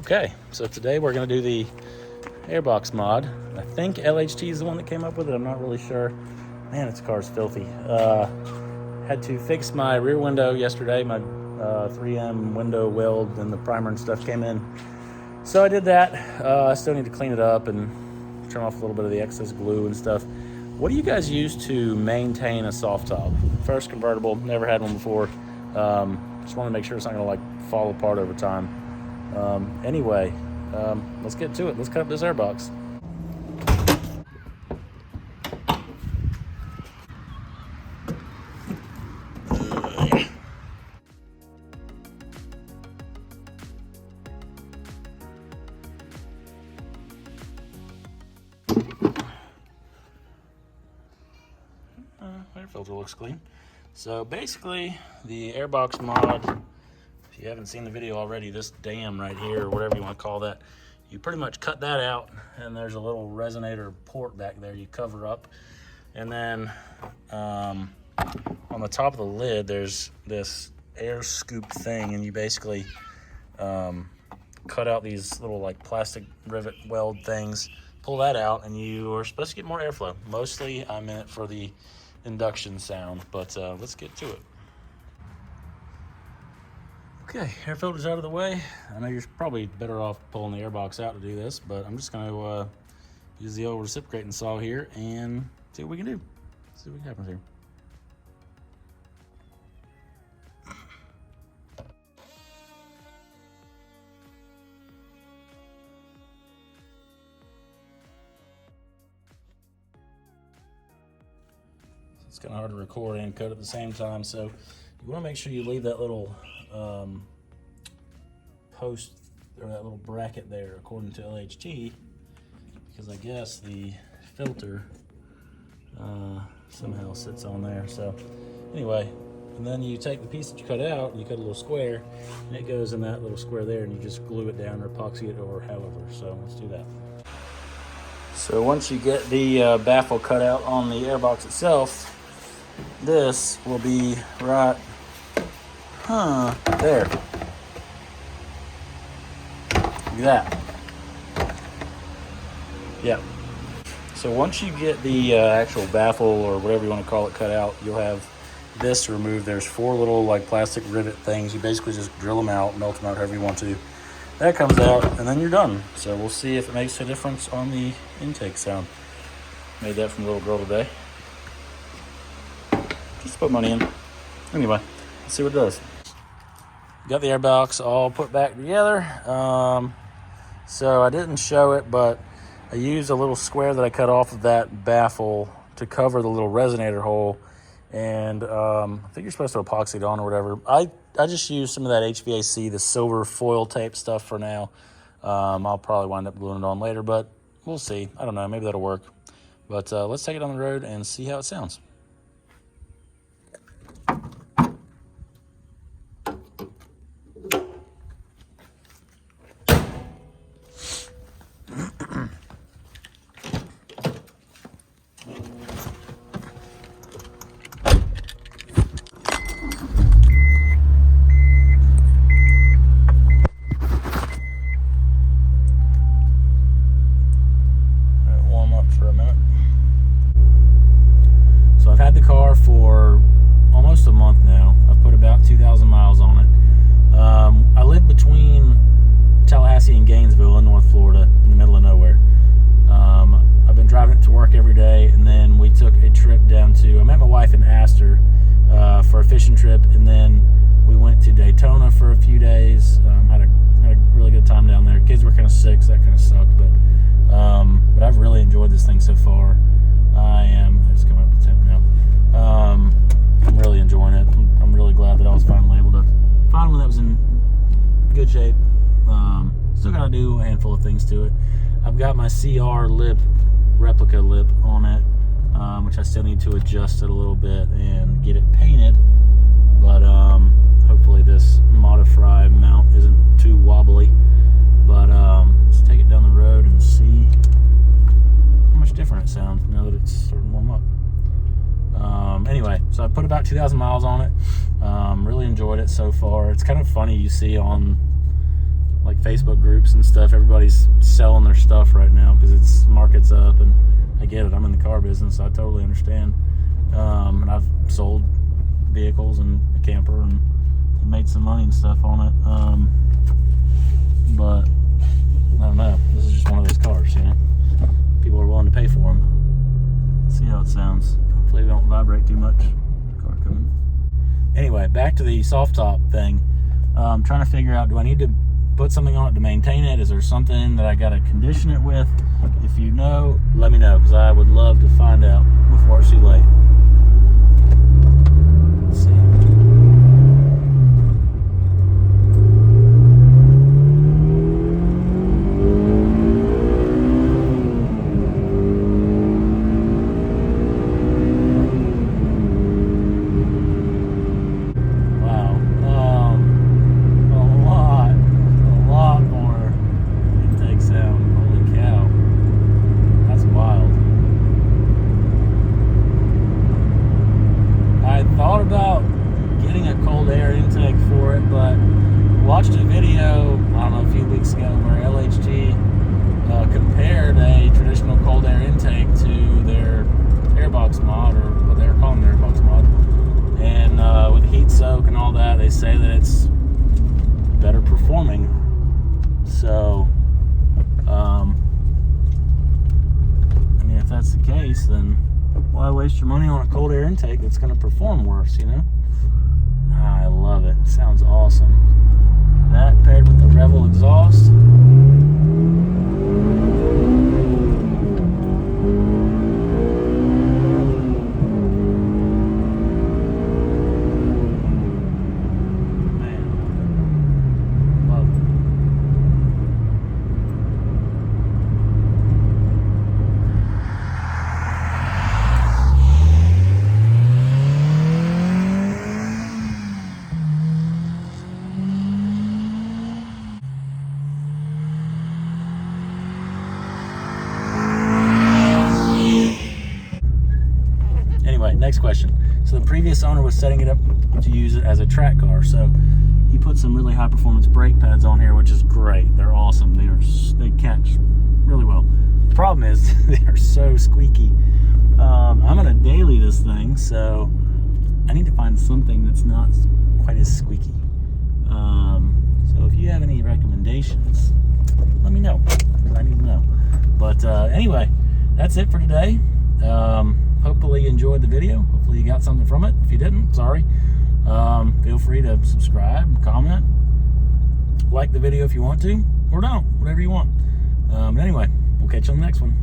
Okay, so today we're going to do the Air Box Mod. I think LHT is the one that came up with it. I'm not really sure. Man, this car's filthy. Had to fix my rear window yesterday. My 3M window weld and the primer and stuff came in. So I did that. I still need to clean it up and trim off a little bit of the excess glue and stuff. What do you guys use to maintain a soft top? First convertible, never had one before. Just want to make sure it's not going to like fall apart over time. Anyway, let's get to it. Let's cut up this air box. Air filter looks clean. So basically, the Air Box Mod, if you haven't seen the video already, this dam right here, or whatever you want to call that, you pretty much cut that out, and there's a little resonator port back there you cover up. And then on the top of the lid, there's this air scoop thing, and you basically cut out these little like plastic rivet weld things, pull that out, and you are supposed to get more airflow. Mostly I'm in it for the induction sound, but let's get to it. Okay, air filter's out of the way. I know you're probably better off pulling the air box out to do this, but I'm just going to use the old reciprocating saw here and see what we can do. See what happens here. It's kind of hard to record and cut at the same time, so you want to make sure you leave that little post or that little bracket there according to LHT, because I guess the filter somehow sits on there. So anyway, and then you take the piece that you cut out and you cut a little square, and it goes in that little square there, and you just glue it down or epoxy it or however. So let's do that. So once you get the baffle cut out on the airbox itself, this will be right there. Look at that. Yeah. So once you get the actual baffle or whatever you want to call it cut out, you'll have this removed. There's 4 little like plastic rivet things. You basically just drill them out, melt them out however you want to. That comes out, and then you're done. So we'll see if it makes a difference on the intake sound. Made that from a little girl today. Just put money in. Anyway, let's see what it does. Got the air box all put back together. So I didn't show it, but I used a little square that I cut off of that baffle to cover the little resonator hole. And I think you're supposed to epoxy it on or whatever. I just used some of that HVAC, the silver foil tape stuff for now. I'll probably wind up gluing it on later, but we'll see. I don't know, maybe that'll work. But let's take it on the road and see how it sounds. So I've had the car for almost a month now. I've put about 2,000 miles on it. I live between Tallahassee and Gainesville in North Florida, in the middle of nowhere. I've been driving it to work every day, and then we took a trip down to, I met my wife in Astor for a fishing trip, and then we went to Daytona for a few days. Had a really good time down there. Kids were kind of sick, so that kind of sucked, but I've really enjoyed this thing so far. It's coming up to 10 now. I'm really enjoying it. I'm really glad that I was finally able to find one that was in good shape. Still got to do a handful of things to it. I've got my CR lip, replica lip on it, which I still need to adjust it a little bit and get it painted. But hopefully this Modify mount isn't too wobbly. But let's take it down the road and see how much different it sounds now that it's starting to warm up. Anyway, so I put about 2,000 miles on it. Really enjoyed it so far. It's kind of funny, you see on like Facebook groups and stuff, everybody's selling their stuff right now because it's market's up, and I get it. I'm in the car business, so I totally understand. And I've sold vehicles and a camper and made some money and stuff on it. But I don't know. This is just one of those cars, you know. People are willing to pay for them. Let's see how it sounds. Hopefully it don't vibrate too much. Car coming. Anyway, back to the soft top thing. I'm trying to figure out, do I need to put something on it to maintain it? Is there something that I got to condition it with? If you know, let me know, because I would love to find out before it's too late. Let's see. Watched a video, I don't know, a few weeks ago where LHT compared a traditional cold air intake to their Airbox Mod, or what they're calling their Airbox Mod. And with heat soak and all that, they say that it's better performing. So, I mean, if that's the case, then why waste your money on a cold air intake that's going to perform worse, you know? I love it. It sounds awesome. That paired with the Revel exhaust. Man, love it. Next question. So the previous owner was setting it up to use it as a track car. So he put some really high performance brake pads on here, which is great. They're awesome. They catch really well. The problem is they are so squeaky. I'm gonna daily this thing, so I need to find something that's not quite as squeaky. So if you have any recommendations, let me know, because I need to know. But anyway, that's it for today. Hopefully you enjoyed the video. Hopefully you got something from it. If you didn't, sorry. Feel free to subscribe, comment, like the video if you want to, or don't, whatever you want. Anyway, we'll catch you on the next one.